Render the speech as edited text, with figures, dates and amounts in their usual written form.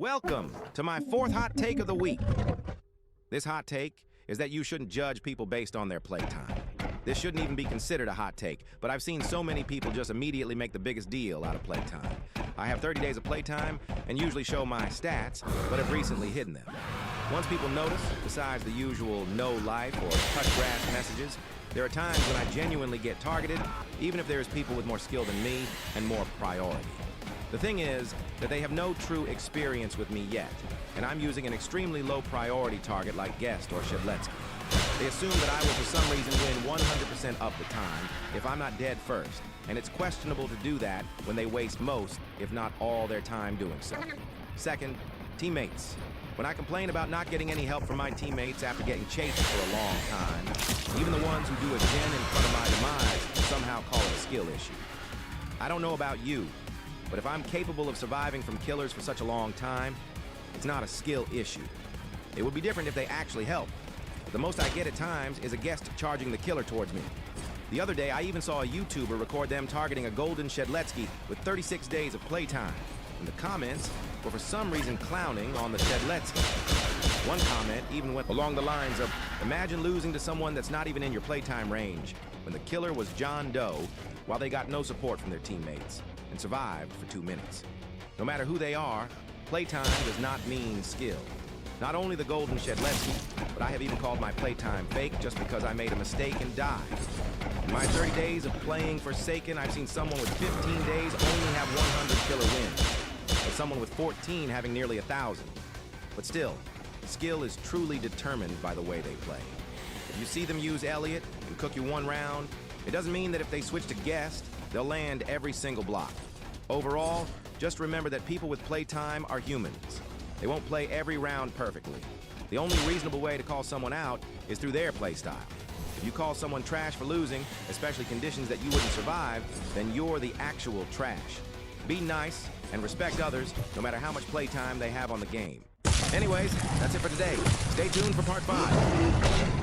Welcome to my fourth hot take of the week. This hot take is that you shouldn't judge people based on their playtime. This shouldn't even be considered a hot take, but I've seen so many people just immediately make the biggest deal out of playtime. I have 30 days of playtime and usually show my stats, but have recently hidden them. Once people notice, besides the usual no life or touch grass messages, there are times when I genuinely get targeted, even if there's people with more skill than me and more priority. The thing is that they have no true experience with me yet, and I'm using an extremely low priority target like Guest or Shedletsky. They assume that I will for some reason win 100% of the time if I'm not dead first, and it's questionable to do that when they waste most, if not all, their time doing so. Second, teammates. When I complain about not getting any help from my teammates after getting chased for a long time, even the ones who do a gen in front of my demise somehow call it a skill issue. I don't know about you, but if I'm capable of surviving from killers for such a long time, it's not a skill issue. It would be different if they actually help. The most I get at times is a Guest charging the killer towards me. The other day, I even saw a YouTuber record them targeting a golden Shedletsky with 36 days of playtime. And the comments were for some reason clowning on the Shedletsky. One comment even went along the lines of, imagine losing to someone that's not even in your playtime range, when the killer was John Doe, while they got no support from their teammates, and survived for 2 minutes. No matter who they are, playtime does not mean skill. Not only the golden Shedletsky, but I have even called my playtime fake just because I made a mistake and died. In my 30 days of playing Forsaken, I've seen someone with 15 days only have 100 killer wins, but someone with 14 having nearly 1,000. But still, skill is truly determined by the way they play. If you see them use Elliot and cook you one round, it doesn't mean that if they switch to Guest, they'll land every single block. Overall, just remember that people with playtime are humans. They won't play every round perfectly. The only reasonable way to call someone out is through their playstyle. If you call someone trash for losing, especially conditions that you wouldn't survive, then you're the actual trash. Be nice and respect others, no matter how much playtime they have on the game. Anyways, that's it for today. Stay tuned for part 5.